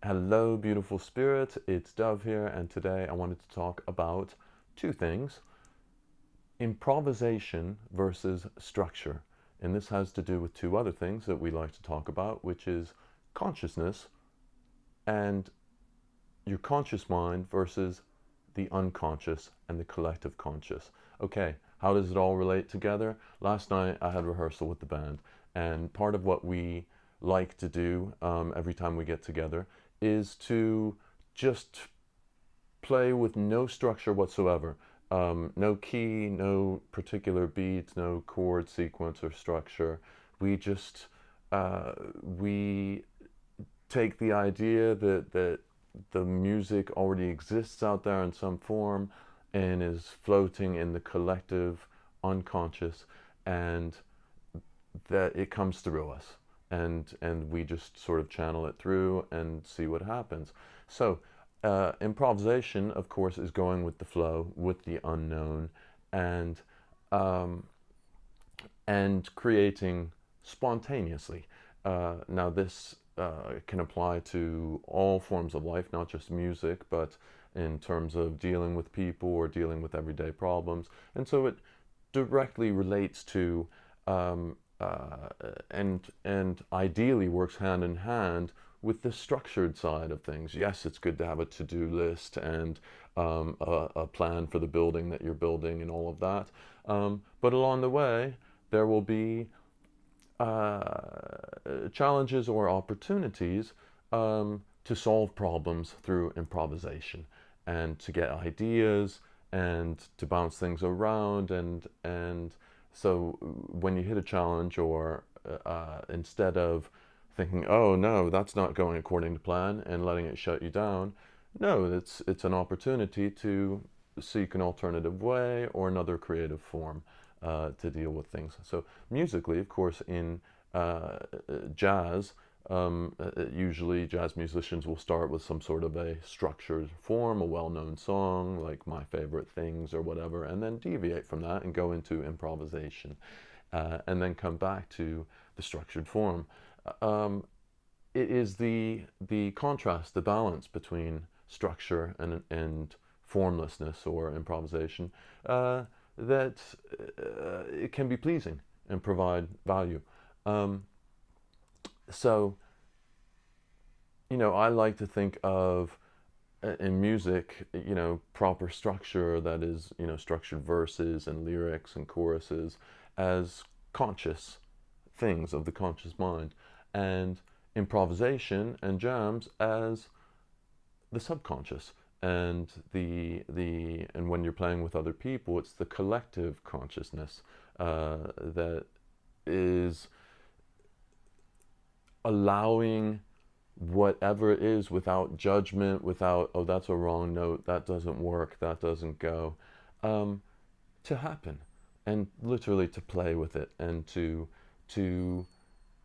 Hello, beautiful spirit. It's Dove here, and today I wanted to talk about two things: improvisation versus structure. And this has to do with two other things that we like to talk about, which is consciousness and your conscious mind versus the unconscious and the collective conscious. Okay, how does it all relate together? Last night I had rehearsal with the band, and part of what we like to do every time we get together is to just play with no structure whatsoever. No key, no particular beats, no chord sequence or structure. We just we take the idea that the music already exists out there in some form and is floating in the collective unconscious, and that it comes through us, and we just sort of channel it through and see what happens. So improvisation, of course, is going with the flow, with the unknown, and um, and creating spontaneously. Now this can apply to all forms of life, not just music, but in terms of dealing with people or dealing with everyday problems. And so it directly relates to and ideally works hand in hand with the structured side of things. Yes, it's good to have a to-do list and a plan for the building that you're building and all of that. But along the way, there will be challenges or opportunities to solve problems through improvisation and to get ideas and to bounce things around, and so when you hit a challenge, or instead of thinking, oh no, that's not going according to plan, and letting it shut you down, no, it's an opportunity to seek an alternative way or another creative form to deal with things. So musically, of course, in jazz, usually jazz musicians will start with some sort of a structured form, a well-known song like My Favorite Things or whatever, and then deviate from that and go into improvisation, and then come back to the structured form. It is the contrast, the balance between structure and formlessness or improvisation that it can be pleasing and provide value. Um, so, I like to think of in music, proper structure, that is, structured verses and lyrics and choruses, as conscious things of the conscious mind, and improvisation and jams as the subconscious, and and when you're playing with other people, it's the collective consciousness that is allowing whatever it is without judgment, without, oh, that's a wrong note, that doesn't work, that doesn't go, to happen, and literally to play with it and to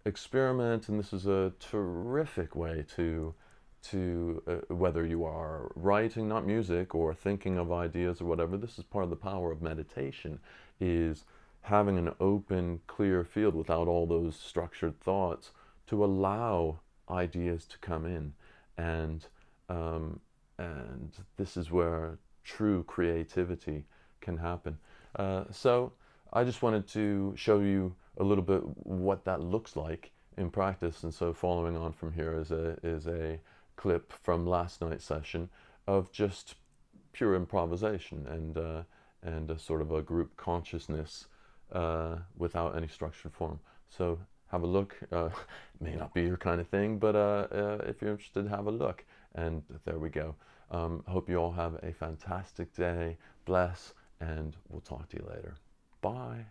experiment. And this is a terrific way to whether you are writing, not music, or thinking of ideas or whatever. This is part of the power of meditation, is having an open, clear field without all those structured thoughts, to allow ideas to come in, and this is where true creativity can happen. So I just wanted to show you a little bit what that looks like in practice. And so following on from here is a clip from last night's session of just pure improvisation and a sort of a group consciousness without any structured form. So have a look. It may not be your kind of thing, but if you're interested, have a look. And there we go. Hope you all have a fantastic day. Bless, and we'll talk to you later. Bye.